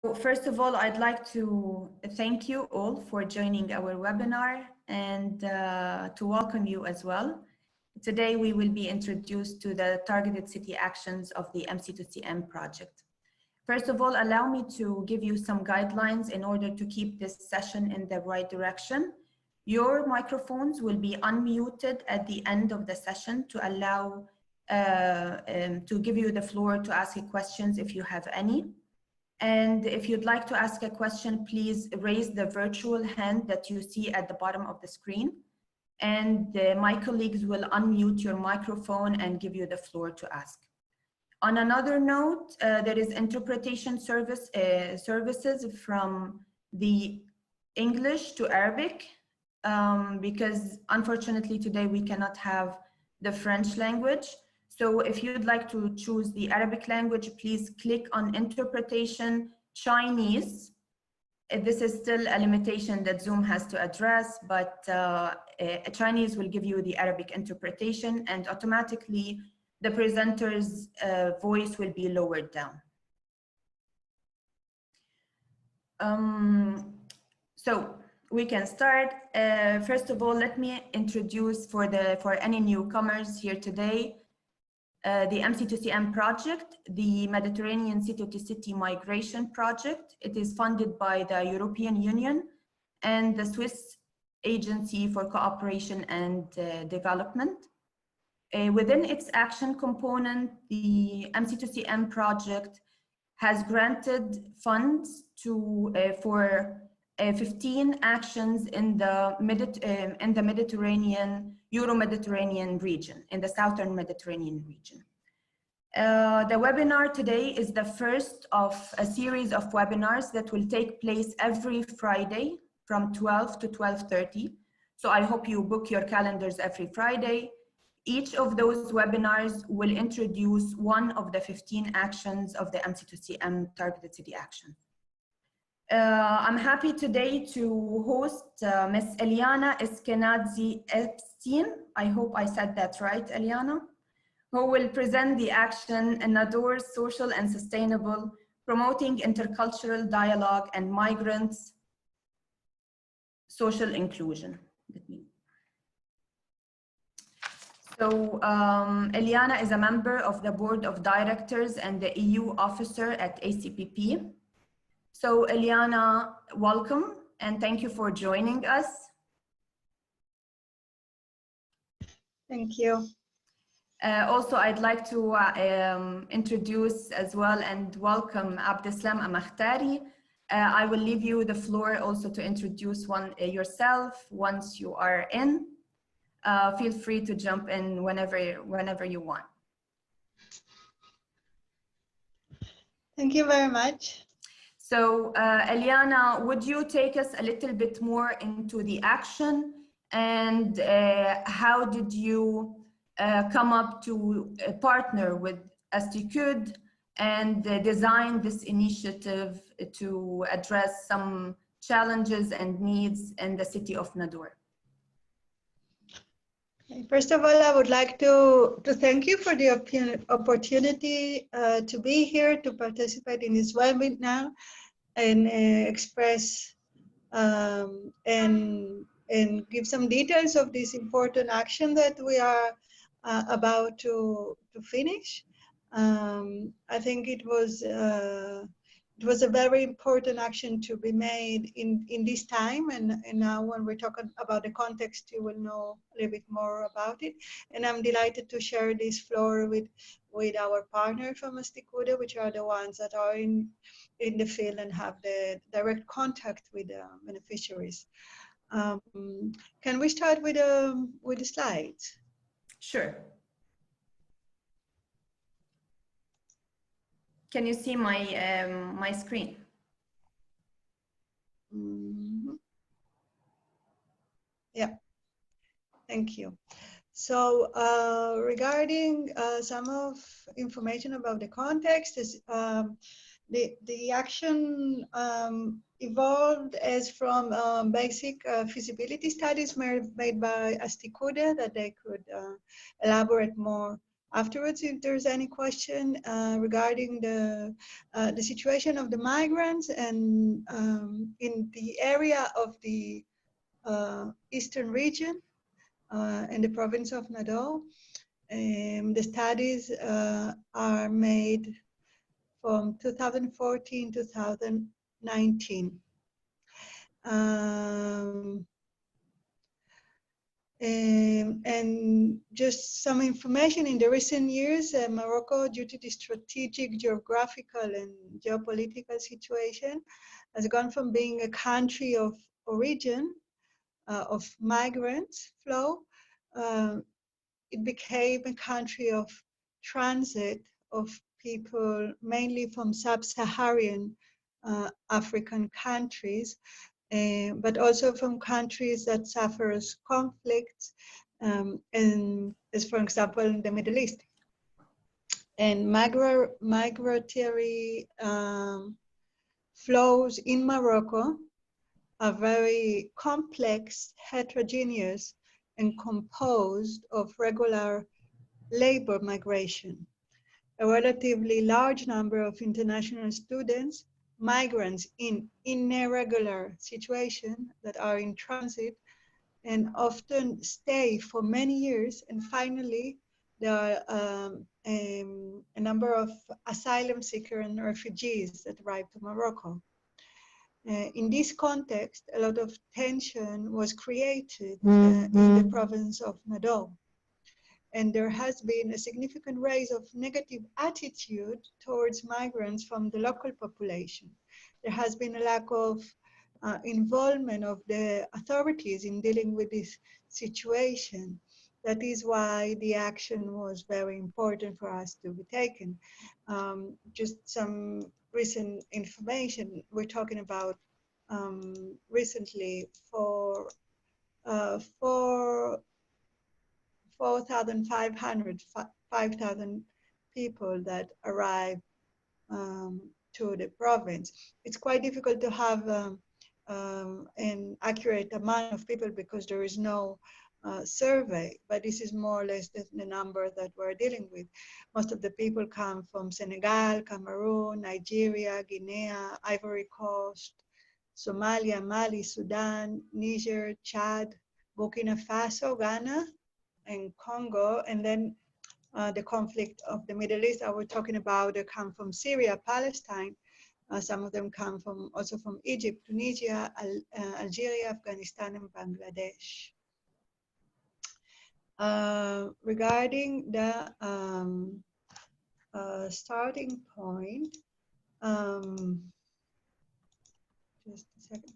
First of all, I'd like to thank you all for joining our webinar and to welcome you as well. Today, we will be introduced to the targeted city actions of the MC2CM project. First of all, allow me to give you some guidelines in order to keep this session in the right direction. Your microphones will be unmuted at the end of the session to allow to give you the floor to ask questions if you have any. And if you'd like to ask a question, please raise the virtual hand that you see at the bottom of the screen. And my colleagues will unmute your microphone and give you the floor to ask. On another note, there is interpretation services from the English to Arabic, because unfortunately today we cannot have the French language. So if you'd like to choose the Arabic language, please click on interpretation Chinese. This is still a limitation that Zoom has to address, but Chinese will give you the Arabic interpretation, and automatically the presenter's voice will be lowered down. So we can start. First of all, let me introduce for any newcomers here today, the MC2CM project, the Mediterranean City-to-City Migration Project. It is funded by the European Union and the Swiss Agency for Cooperation and Development. Within its action component, the MC2CM project has granted funds to for 15 actions in the Mediterranean, Euro-Mediterranean region, in the Southern Mediterranean region. The webinar today is the first of a series of webinars that will take place every Friday from 12 to 12:30. So I hope you book your calendars every Friday. Each of those webinars will introduce one of the 15 actions of the MC2CM targeted city action. I'm happy today to host Ms. Eliana Eskenazi-Epstein. I hope I said that right, Eliana, who will present the action Nador Social and Sustainable, Promoting Intercultural Dialogue and Migrants' Social Inclusion. So Eliana is a member of the Board of Directors and the EU officer at ICMPD. So Eliana, welcome and thank you for joining us. Thank you. Also, I'd like to introduce as well and welcome Abdeslam Amakhtari. I will leave you the floor also to introduce yourself once you are in. Feel free to jump in whenever you want. Thank you very much. So Eliana, would you take us a little bit more into the action and how did you come up to partner with ICMPD and design this initiative to address some challenges and needs in the city of Nador? First of all, I would like to thank you for the opportunity to be here to participate in this webinar and express and give some details of this important action that we are about to finish. I think it was a very important action to be made in this time, and now when we're talking about the context, you will know a little bit more about it. And I'm delighted to share this floor with our partners from ICMPD, which are the ones that are in the field and have the direct contact with the beneficiaries. Can we start with the slides? Sure. Can you see my my screen? Mm-hmm. Yeah, thank you. So regarding some of information about the context, is the action evolved as from basic feasibility studies made by ICMPD that they could elaborate more afterwards if there's any question regarding the situation of the migrants and in the area of the eastern region in the province of Nador. The studies are made from 2014 to 2019. And just some information, in the recent years, Morocco, due to the strategic, geographical, and geopolitical situation, has gone from being a country of origin of migrants flow, it became a country of transit of people, mainly from sub-Saharan African countries, but also from countries that suffers conflicts, and as for example in the Middle East. And migratory flows in Morocco are very complex, heterogeneous, and composed of regular labor migration. A relatively large number of international students, migrants in irregular situations that are in transit and often stay for many years. And finally, there are a number of asylum seekers and refugees that arrive to Morocco. In this context, a lot of tension was created in the province of Nador. And there has been a significant rise of negative attitude towards migrants from the local population. There has been a lack of involvement of the authorities in dealing with this situation. That is why the action was very important for us to be taken. Just some recent information, we're talking about recently for 4,500, 5,000 people that arrived to the province. It's quite difficult to have an accurate amount of people because there is no survey, but this is more or less the number that we're dealing with. Most of the people come from Senegal, Cameroon, Nigeria, Guinea, Ivory Coast, Somalia, Mali, Sudan, Niger, Chad, Burkina Faso, Ghana, and Congo. And then the conflict of the Middle East I was talking about, they come from Syria, Palestine. Some of them come from also from Egypt, Tunisia, Algeria, Afghanistan, and Bangladesh. Regarding the starting point, just a second.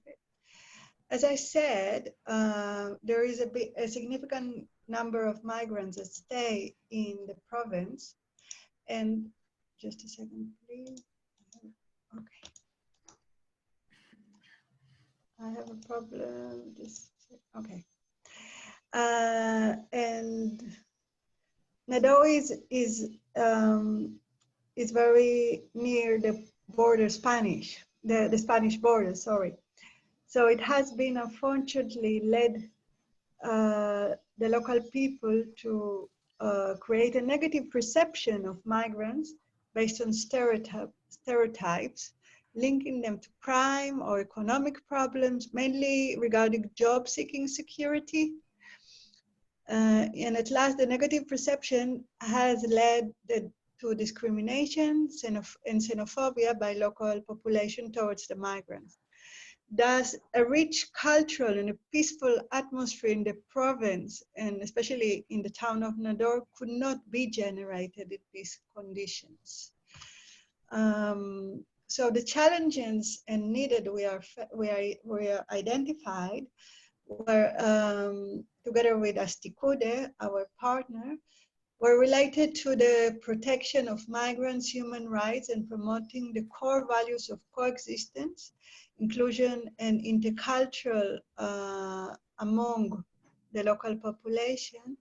As I said, there is a significant number of migrants that stay in the province. And just a second, please. Okay. I have a problem. Just okay. And Nador is very near the border the Spanish border. Sorry. So it has been unfortunately led the local people to create a negative perception of migrants based on stereotypes, linking them to crime or economic problems, mainly regarding job-seeking security. And at last, the negative perception has led to discrimination and xenophobia by local population towards the migrants. Thus, a rich cultural and a peaceful atmosphere in the province, and especially in the town of Nador, could not be generated in these conditions. So the challenges and needed we are identified were, together with Astikude, our partner, were related to the protection of migrants' human rights and promoting the core values of coexistence, inclusion, and intercultural among the local population.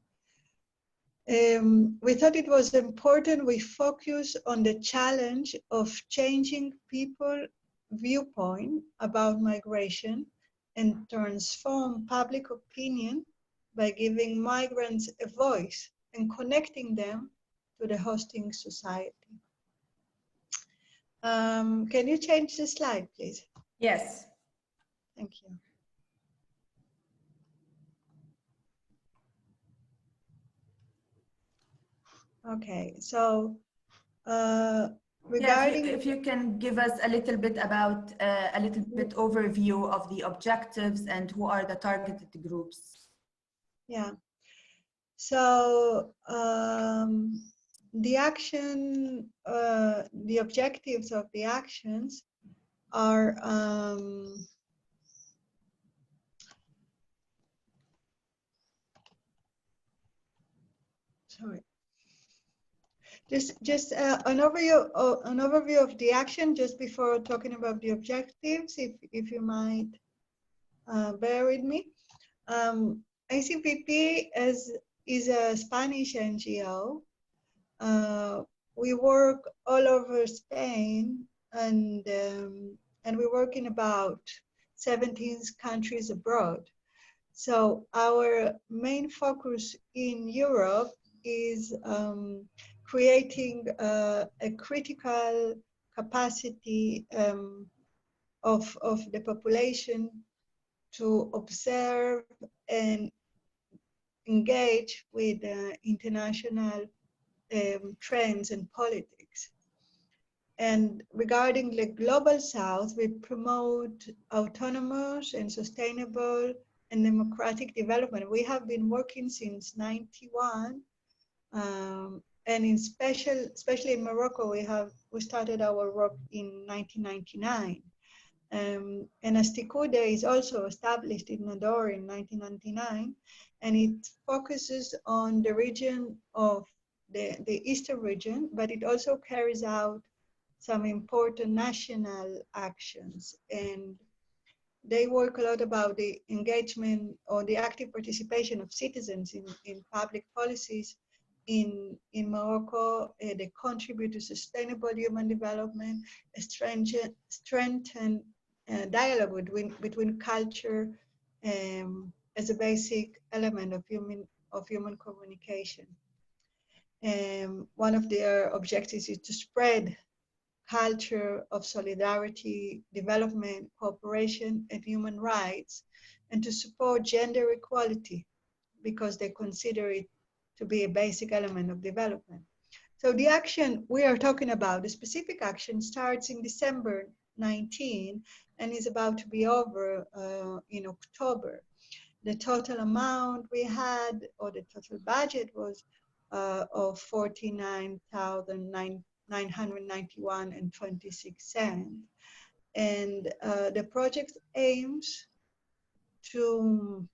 We thought it was important we focus on the challenge of changing people's viewpoint about migration and transform public opinion by giving migrants a voice and connecting them to the hosting society. Can you change the slide, please? Yes. Thank you. Okay, so regarding if you can give us a little bit about a little bit overview of the objectives and who are the targeted groups. Yeah. So the action, the objectives of the actions are sorry. Just an overview of the action just before talking about the objectives, if you might bear with me. ICPD is a Spanish NGO. We work all over Spain, and we work in about 17 countries abroad. So our main focus in Europe is creating a critical capacity of the population to observe and engage with international trends and politics. And regarding the global south, we promote autonomous and sustainable and democratic development. We have been working since '91, and especially in Morocco, we started our work in 1999. And ICMPD is also established in Nador in 1999, and it focuses on the region of the eastern region, but it also carries out some important national actions. And they work a lot about the engagement or the active participation of citizens in public policies in Morocco. They contribute to sustainable human development, strengthen dialogue between culture as a basic element of human communication. One of their objectives is to spread culture of solidarity, development, cooperation, and human rights, and to support gender equality because they consider it to be a basic element of development. So the action we are talking about, the specific action, starts in December 19 and is about to be over in October. The total amount we had, or the total budget, was of 49,991.26, and the project aims to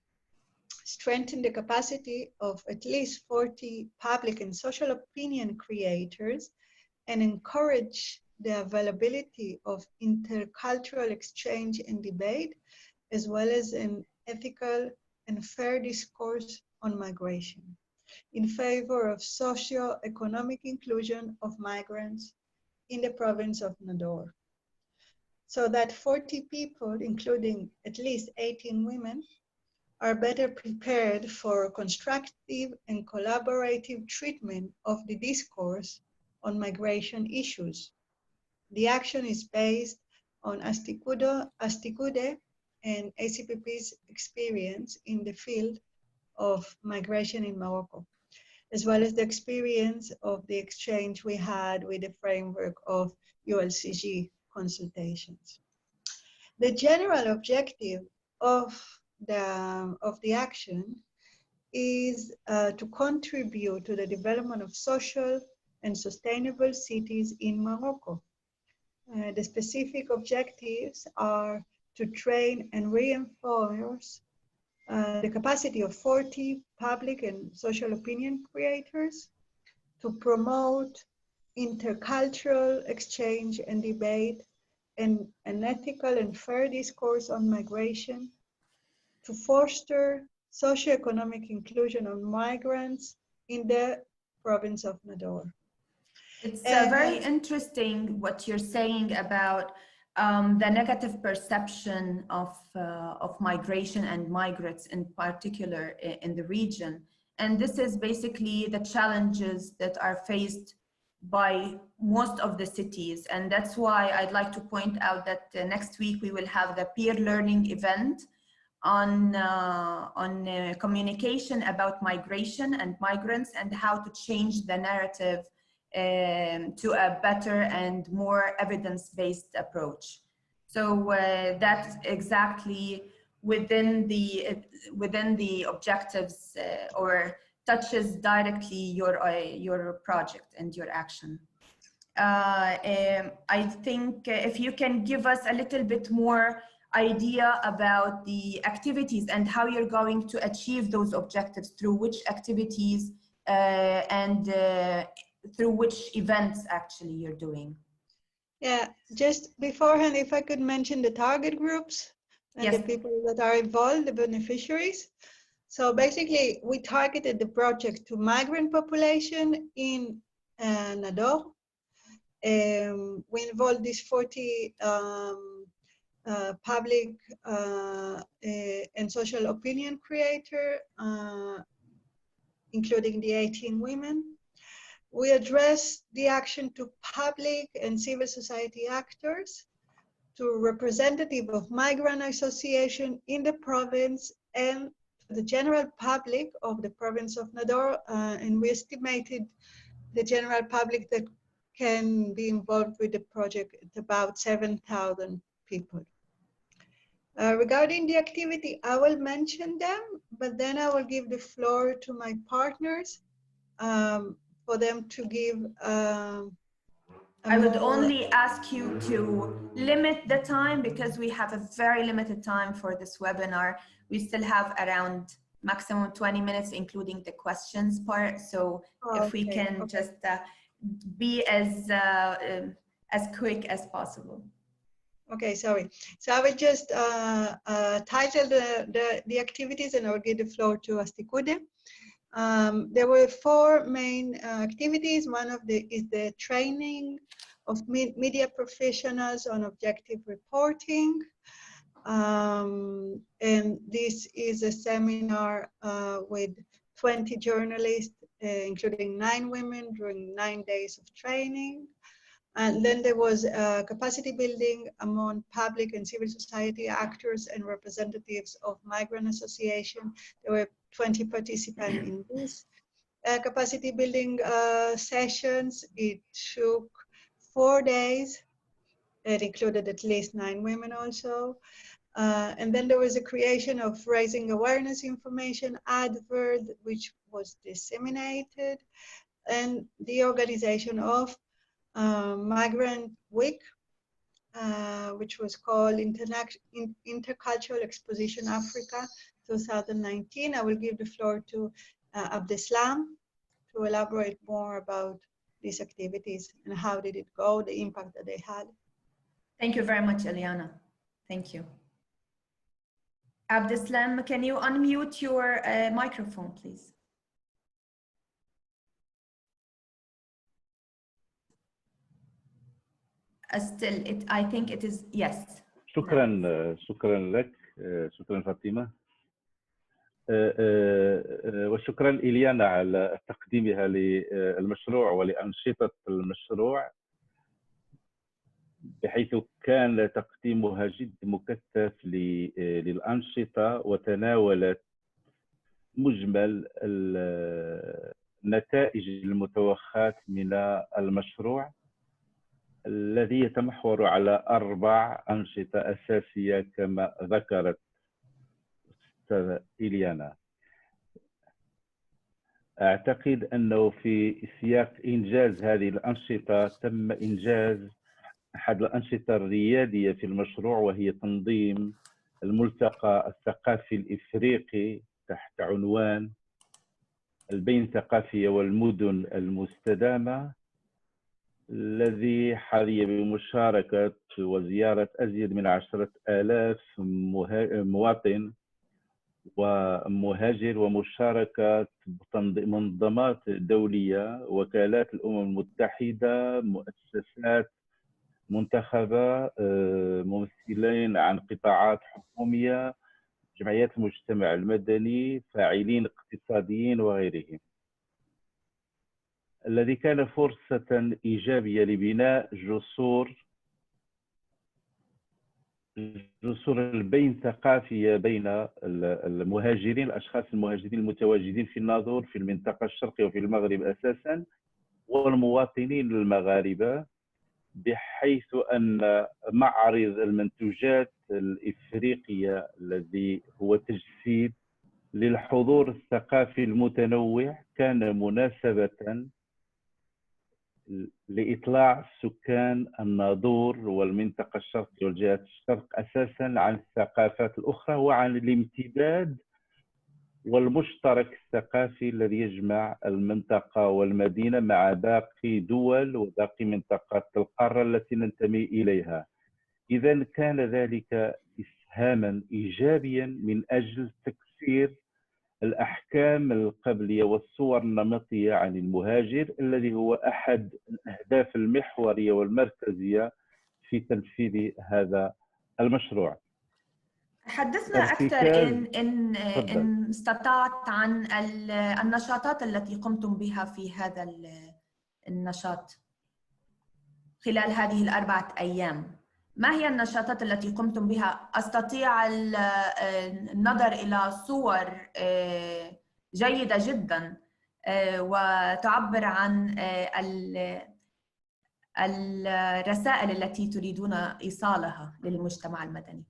strengthen the capacity of at least 40 public and social opinion creators and encourage the availability of intercultural exchange and debate, as well as an ethical and fair discourse on migration in favor of socio-economic inclusion of migrants in the province of Nador. So that 40 people, including at least 18 women, are better prepared for constructive and collaborative treatment of the discourse on migration issues. The action is based on ICMPD and ICPD's experience in the field of migration in Morocco, as well as the experience of the exchange we had with the framework of ULCG consultations. The general objective of the action is to contribute to the development of social and sustainable cities in Morocco. The specific objectives are to train and reinforce the capacity of 40 public and social opinion creators, to promote intercultural exchange and debate, and an ethical and fair discourse on migration, to foster socioeconomic inclusion of migrants in the province of Nador. It's very interesting what you're saying about the negative perception of migration and migrants in particular in the region. And this is basically the challenges that are faced by most of the cities. And that's why I'd like to point out that next week we will have the peer learning event on communication about migration and migrants and how to change the narrative to a better and more evidence-based approach. So that's exactly within the objectives or touches directly your project and your action. I think if you can give us a little bit more idea about the activities and how you're going to achieve those objectives, through which activities and through which events actually you're doing. Yeah, just beforehand, if I could mention the target groups and Yes. the people that are involved, the beneficiaries. So basically, we targeted the project to migrant population in Nador. We involved these 40 public and social opinion creator, including the 18 women. We address the action to public and civil society actors, to representative of migrant association in the province, and the general public of the province of Nador. And we estimated the general public that can be involved with the project at about 7,000 people. Regarding the activity, I will mention them, but then I will give the floor to my partners for them to give I would only ask you to limit the time because we have a very limited time for this webinar. We still have around maximum 20 minutes, including the questions part. So if we can just be as quick as possible. Okay, sorry. So I will just title the activities and I will give the floor to Astikude. There were 4 main activities. One of is the training of media professionals on objective reporting. And this is a seminar with 20 journalists, including 9 women during 9 days of training. And then there was capacity building among public and civil society actors and representatives of migrant association. There were 20 participants in this capacity building sessions. It took 4 days. It included at least 9 women also. And then there was a creation of raising awareness information advert, which was disseminated, and the organization of Migrant Week, which was called Intercultural Exposition Africa 2019. I will give the floor to Abdeslam to elaborate more about these activities and how did it go, the impact that they had. Thank you very much, Eliana. Thank you. Abdeslam, can you unmute your microphone, please? Still, I think it is, yes. شكرا لك، شكرا فاطمة، وشكرا إليانا على تقديمها للمشروع ولأنشطة المشروع، بحيث كان تقديمها جد مكثف للأنشطة وتناولت مجمل النتائج المتوخاة من المشروع الذي يتمحور على 4 أنشطة أساسية كما ذكرت أستاذة إليانا. أعتقد أنه في سياق إنجاز هذه الأنشطة تم إنجاز أحد الأنشطة الريادية في المشروع، وهي تنظيم الملتقى الثقافي الإفريقي تحت عنوان البين ثقافية والمدن المستدامة، الذي حظي بمشاركة وزيارة أزيد من 10,000 مواطن ومهاجر، ومشاركة منظمات دولية، وكالات الأمم المتحدة، مؤسسات منتخبة، ممثلين عن قطاعات حكومية، جمعيات المجتمع المدني، فاعلين اقتصاديين وغيرهم، الذي كان فرصة إيجابية لبناء جسور البين ثقافية بين المهاجرين، الأشخاص المهاجرين المتواجدين في الناظور في المنطقة الشرقية وفي المغرب أساسا، والمواطنين المغاربة، بحيث أن معرض المنتوجات الإفريقية الذي هو تجسيد للحضور الثقافي المتنوع كان مناسبة لإطلاع سكان الناظور والمنطقة الشرقية والجهات الشرق أساساً عن الثقافات الأخرى وعن الامتداد والمشترك الثقافي الذي يجمع المنطقة والمدينة مع باقي دول وباقي منطقات القارة التي ننتمي إليها. إذن كان ذلك إسهاماً إيجابياً من أجل تكسير الأحكام القبلية والصور النمطية عن المهاجر، الذي هو أحد الأهداف المحورية والمركزية في تنفيذ هذا المشروع. حدثنا أكثر إن استطعت عن النشاطات التي قمتم بها في هذا النشاط خلال هذه الأربعة أيام. ما هي النشاطات التي قمتم بها؟ أستطيع النظر إلى صور جيدة جدا وتعبر عن الرسائل التي تريدون إيصالها للمجتمع المدني.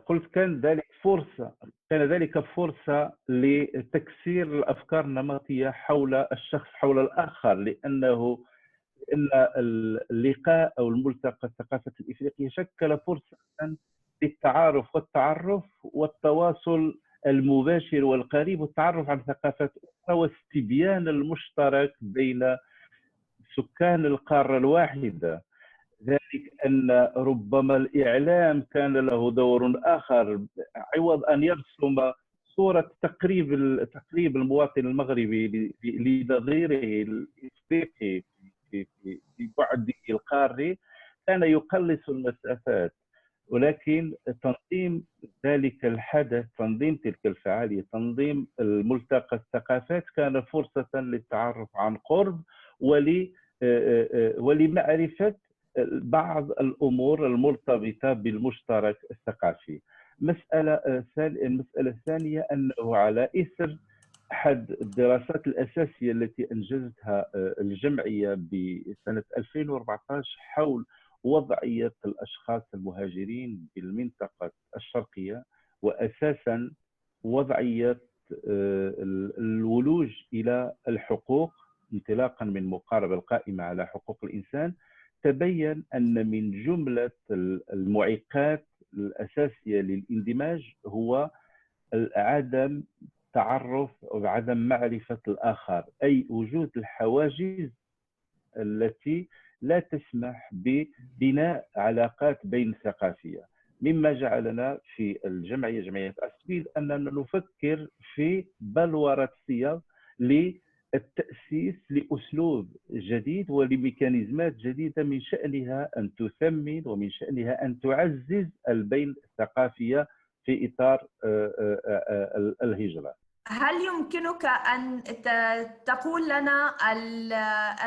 قلت كان ذلك فرصة لتكسير الأفكار النمطية حول الشخص، حول الآخر، لأن اللقاء أو الملتقى الثقافة الإفريقية شكل فرصة للتعارف والتعرف والتواصل المباشر والقريب والتعرف عن ثقافات أخرى واستبيان المشترك بين سكان القارة الواحدة. ذلك أن ربما الإعلام كان له دور آخر، عوض أن يرسم صورة تقريب المواطن المغربي لنظيره الإفريقي في بعده القاري، كان يقلص المسافات. ولكن تنظيم ذلك الحدث، تنظيم تلك الفعالية، تنظيم الملتقى الثقافات، كان فرصة للتعرف عن قرب ولمعرفة بعض الأمور المرتبطة بالمشترك الثقافي. المسألة الثانية أنه على إثر أحد الدراسات الأساسية التي أنجزتها الجمعية بسنة 2014 حول وضعية الأشخاص المهاجرين بالمنطقة الشرقية، وأساساً وضعية الولوج إلى الحقوق انطلاقاً من مقاربة القائمة على حقوق الإنسان، تبين أن من جملة المعيقات الأساسية للاندماج هو عدم تعرف أو عدم معرفة الآخر، أي وجود الحواجز التي لا تسمح ببناء علاقات بين ثقافية، مما جعلنا في جمعية أسبيد أننا نفكر في بلورة صيغ للتأسيس لأسلوب جديد ولميكانيزمات جديدة من شأنها أن تثمن ومن شأنها أن تعزز البين الثقافية في إطار الهجرة. هل يمكنك أن تقول لنا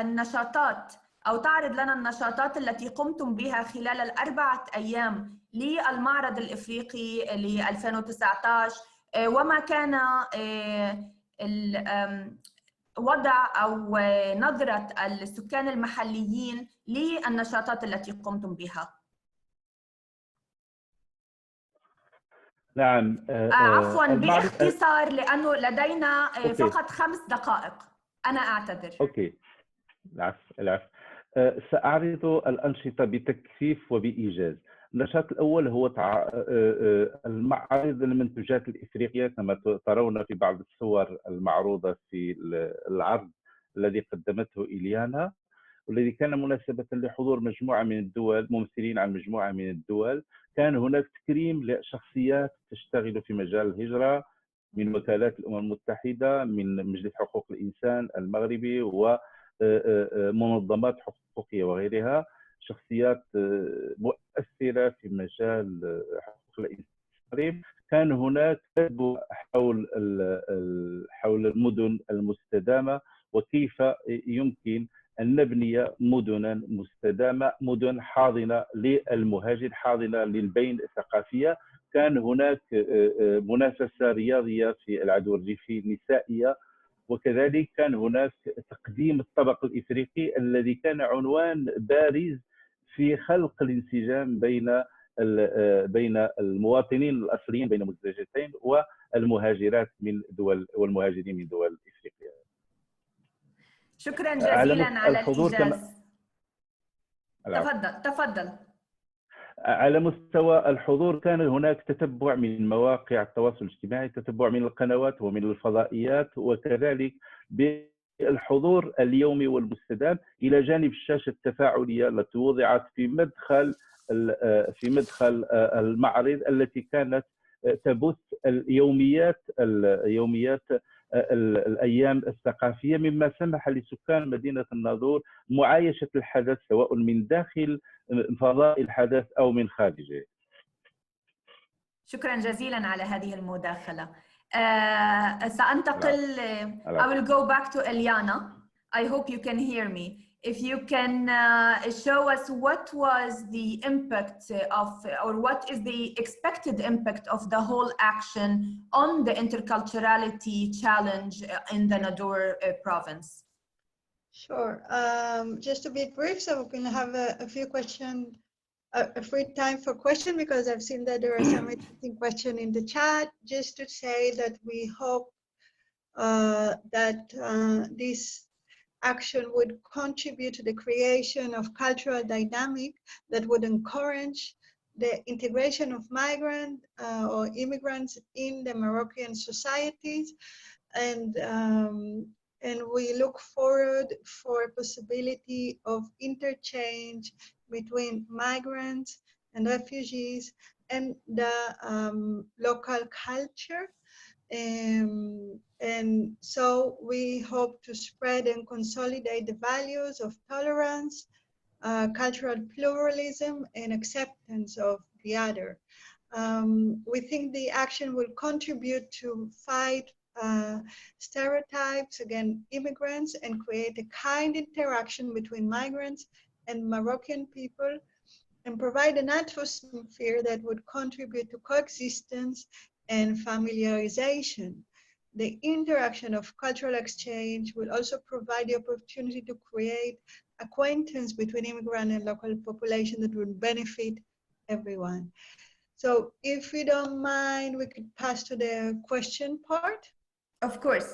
النشاطات أو تعرض لنا النشاطات التي قمتم بها خلال الأربعة أيام للمعرض الإفريقي ل 2019 وما كان وضع أو نظرة السكان المحليين للنشاطات التي قمتم بها؟ نعم. عفوا باختصار لأنه لدينا فقط 5 دقائق. أنا أعتذر. أوكي. العفو. سأعرض الأنشطة بتكثيف وبإيجاز. النشاط الأول هو المعرض المنتوجات الإفريقية كما ترون في بعض الصور المعروضة في العرض الذي قدمته إليانا، والذي كان مناسبة لحضور مجموعة من الدول، ممثلين عن مجموعة من الدول. كان هناك تكريم لشخصيات تشتغل في مجال الهجرة من وكالات الأمم المتحدة، من مجلس حقوق الإنسان المغربي ومنظمات حقوقية وغيرها، شخصيات مؤثرة في مجال حقوق الإنسان. كان هناك تتبع حول المدن المستدامة، وكيف يمكن أن نبني مدنا مستدامة، مدن حاضنة للمهاجر، حاضنة للبين الثقافية. كان هناك منافسة رياضية في العدو الريفي النسائية، وكذلك كان هناك تقديم الطبق الإفريقي الذي كان عنوان بارز في خلق الانسجام بين المواطنين الأصليين بين مزدوجتين والمهاجرات من دول والمهاجرين من دول إفريقيا. شكرا جزيلا على الإيجاز. تفضل. على مستوى الحضور كان هناك تتبع من مواقع التواصل الاجتماعي، تتبع من القنوات ومن الفضائيات، وكذلك بالحضور اليومي والمستدام، إلى جانب الشاشة التفاعلية التي وضعت في مدخل المعرض، التي كانت تبث اليوميات الأيام الثقافية، مما سمح لسكان مدينة الناظور معايشة الحدث سواء من داخل فضاء الحدث أو من خارجه. شكرا جزيلا على هذه المداخلة. سأنتقل. I will go back to Eliana. I hope you can hear me. If you can show us what was the impact of, or what is the expected impact of the whole action on the interculturality challenge in the Nador province. Sure. Just to be brief, so we can have a few questions, a free time for question, because I've seen that there are some interesting questions in the chat. Just to say that we hope that this action would contribute to the creation of cultural dynamic that would encourage the integration of migrants or immigrants in the Moroccan societies, and we look forward for a possibility of interchange between migrants and refugees and the local culture. And so we hope to spread and consolidate the values of tolerance, cultural pluralism, and acceptance of the other. We think the action will contribute to fight stereotypes against immigrants and create a kind interaction between migrants and Moroccan people, and provide an atmosphere that would contribute to coexistence and familiarization. The interaction of cultural exchange will also provide the opportunity to create acquaintance between immigrant and local population that would benefit everyone. So if you don't mind, we could pass to the question part. Of course.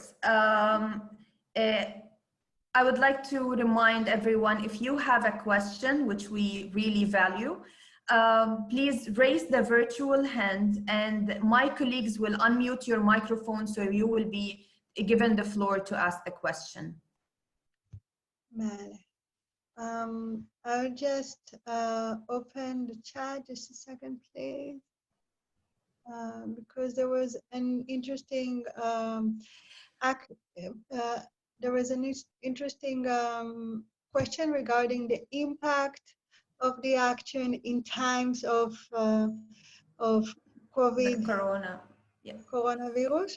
I would like to remind everyone, if you have a question, which we really value, please raise the virtual hand and my colleagues will unmute your microphone, so you will be given the floor to ask the question. I'll just open the chat just a second, please. Because there was an interesting question regarding the impact of the action in times of COVID, coronavirus.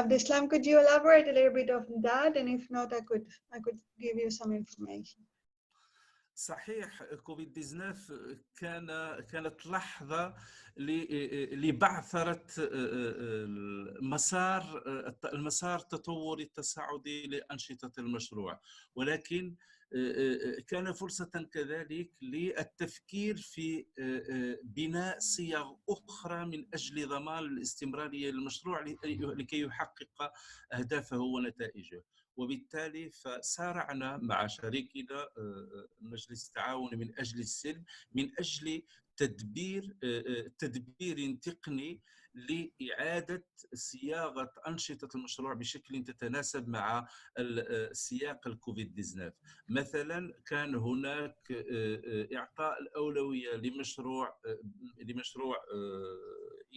Abdeslam, could you elaborate a little bit on that? And if not, I could give you some information. صحيح، كوفيد 19 كانت لحظة لبعثرة المسار التطوري التصاعدي لأنشطة المشروع، ولكن كان فرصة كذلك للتفكير في بناء صيغ أخرى من أجل ضمان الاستمرارية للمشروع لكي يحقق أهدافه ونتائجه. وبالتالي فسارعنا مع شريكنا مجلس التعاون من أجل السلم من أجل تدبير تقني لإعادة صياغة أنشطة المشروع بشكل تتناسب مع سياق الكوفيد 19. مثلا كان هناك إعطاء الأولوية لمشروع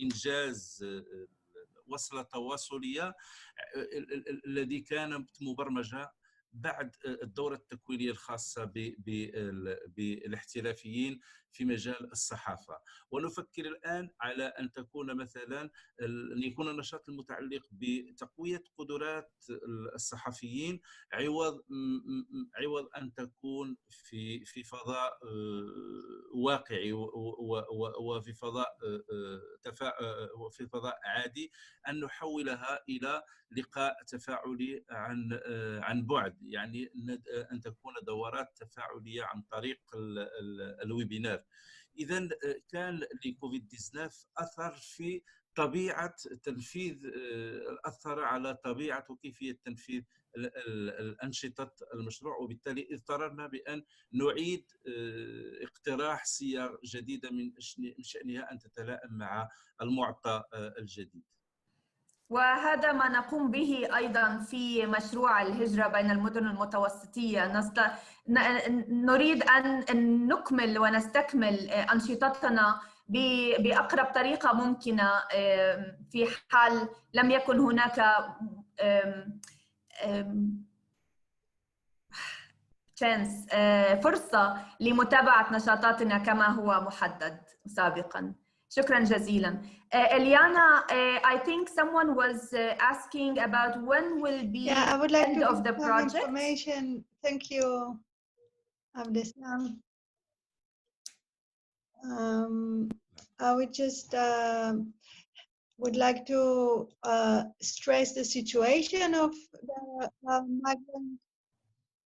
إنجاز وصلة تواصلية الذي كانت مبرمجة بعد الدورة التكوينية الخاصة بالاحترافيين في مجال الصحافة. ونفكر الآن على أن تكون مثلا أن يكون النشاط المتعلق بتقوية قدرات الصحفيين عوض أن تكون في فضاء واقعي وفي فضاء عادي، أن نحولها إلى لقاء تفاعلي عن بعد، يعني أن تكون دورات تفاعلية عن طريق الويبينار. إذا كان لكوفيد 19 أثر في طبيعة تنفيذ، أثر على طبيعة وكيفية تنفيذ الأنشطة المشروع، وبالتالي اضطررنا بأن نعيد اقتراح صيغ جديدة من شأنها أن تتلائم مع المعطى الجديد. وهذا ما نقوم به أيضا في مشروع الهجرة بين المدن المتوسطية. نريد أن نكمل ونستكمل أنشطتنا بأقرب طريقة ممكنة في حال لم يكن هناك فرصة لمتابعة نشاطاتنا كما هو محدد سابقا. شكرا جزيلا. Eliana, I think someone was asking about when will be I would like end to of give the some project. information. Thank you, Abdeslam. I would just would like to stress the situation of the migrant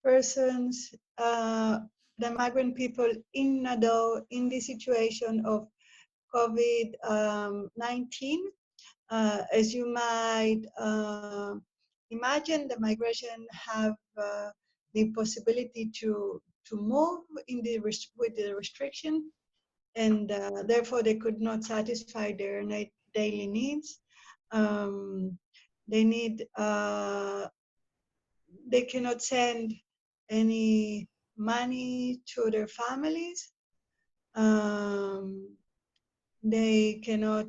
persons, the migrant people in Nador in the situation of COVID-19. As you might imagine, the migration have the possibility to move in with the restriction, and therefore they could not satisfy their daily needs. They need, they cannot send any money to their families. They cannot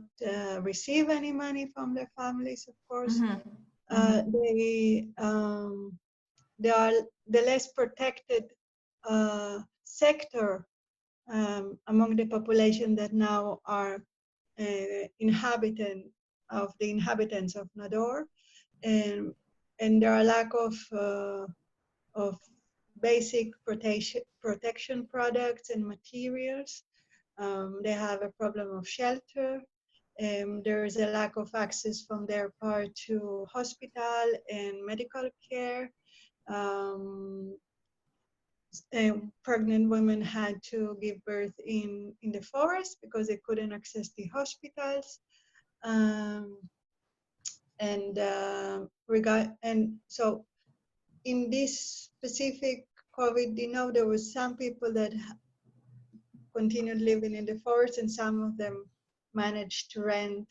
receive any money from their families, of course. They are the less protected sector among the population that now are inhabitants of Nador, and there are lack of basic protection products and materials. They have a problem of shelter. There is a lack of access from their part to hospital and medical care. Pregnant women had to give birth in the forest because they couldn't access the hospitals. And so in this specific COVID, there was some people that continued living in the forest, and some of them managed to rent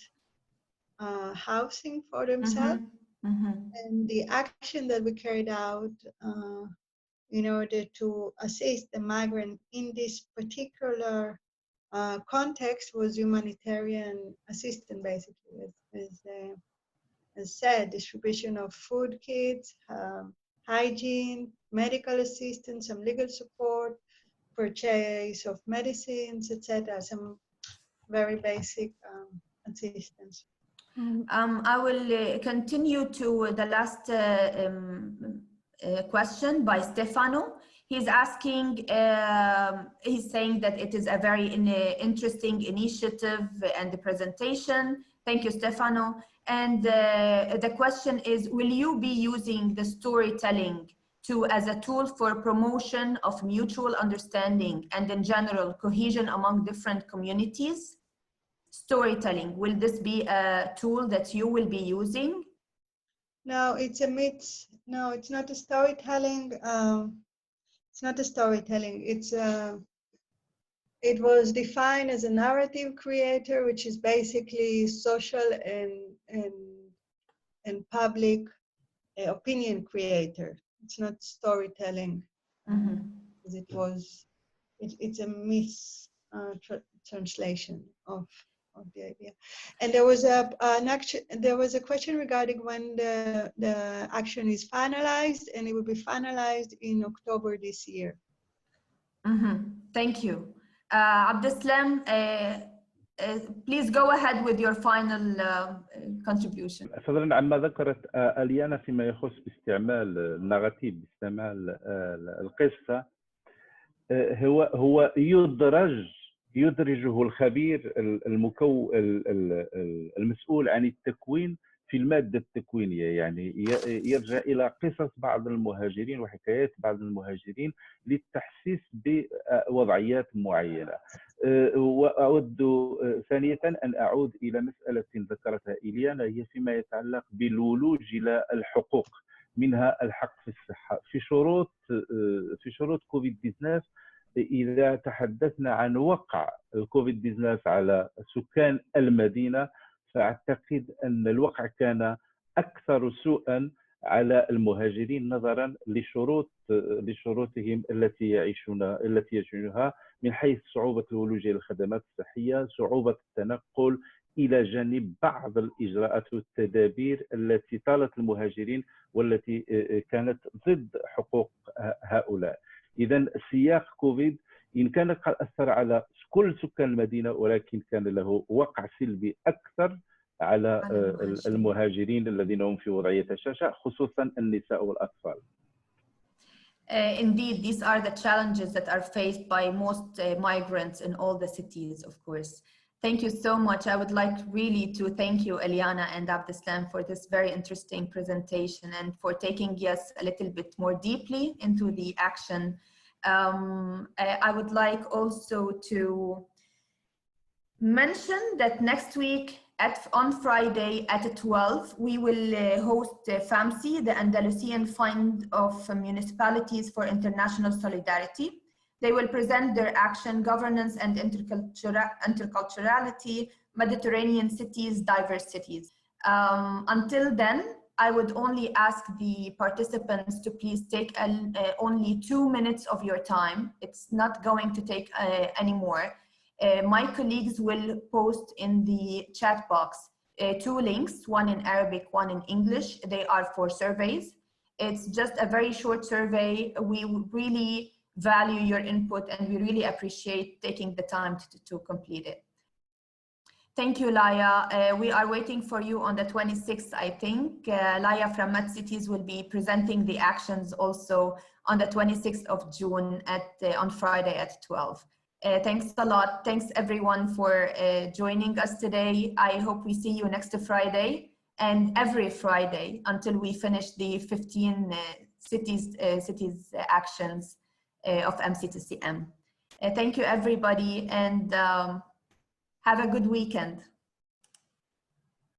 housing for themselves. And the action that we carried out in order to assist the migrant in this particular context was humanitarian assistance, basically, as said, distribution of food kits, hygiene, medical assistance, some legal support, purchase of medicines, etc. Some very basic assistance. I will continue to the last question by Stefano. He's asking, he's saying that it is a very interesting initiative and the presentation. Thank you, Stefano. And the question is, will you be using the storytelling as a tool for promotion of mutual understanding and in general cohesion among different communities? Storytelling, will this be a tool that you will be using? No, it's a mix. No, it's not a storytelling. It's not a storytelling. It was defined as a narrative creator, which is basically social and public opinion creator. It's not storytelling. It's a translation of the idea. And there was a question regarding when the action is finalized, and it will be finalized in October this year. Thank you. Abdeslam, please go ahead with your final contribution. فضلا عما ذكرت اليانا فيما يخص باستعمال النغاتيف، باستعمال القصة، هو يدرجه الخبير المسؤول عن التكوين في المادة التكوينية، يعني يرجع إلى قصص بعض المهاجرين وحكايات بعض المهاجرين للتحسيس بوضعيات معينة. وأود ثانية أن أعود إلى مسألة ذكرتها إليانا، هي فيما يتعلق بالولوج إلى الحقوق، منها الحق في الصحة. في شروط كوفيد-19، إذا تحدثنا عن وقع الكوفيد-19 على سكان المدينة، فأعتقد أن الوقع كان أكثر سوءا على المهاجرين نظرا لشروطهم التي يعيشونها، من حيث صعوبة الولوج إلى الخدمات الصحية، صعوبة التنقل، إلى جانب بعض الإجراءات والتدابير التي طالت المهاجرين والتي كانت ضد حقوق هؤلاء. إذن سياق كوفيد إن كان قد أثر على كل سكان المدينة، ولكن كان له وقع سلبي أكثر على المهاجرين الذين هم في وضعية هشاشة، خصوصا النساء والأطفال. Indeed, these are the challenges that are faced by most migrants in all the cities, of course. Thank you so much. I would like really to thank you, Eliana and Abdeslam, for this very interesting presentation and for taking us a little bit more deeply into the action. I would like also to mention that next week on Friday at 12, we will host FAMSI, the Andalusian Fund of Municipalities for International Solidarity. They will present their action, governance and interculturality, Mediterranean cities, diverse cities. Until then, I would only ask the participants to please take only 2 minutes of your time. It's not going to take any more. My colleagues will post in the chat box 2 links, one in Arabic, one in English. They are for surveys. It's just a very short survey. We really value your input and we really appreciate taking the time to complete it. Thank you, Laya. We are waiting for you on the 26th, I think. Laya from Med Cities will be presenting the actions also on the 26th of June on Friday at 12. Thanks a lot. Thanks everyone for joining us today. I hope we see you next Friday and every Friday until we finish the 15 cities actions of MC2CM. Thank you everybody, and have a good weekend.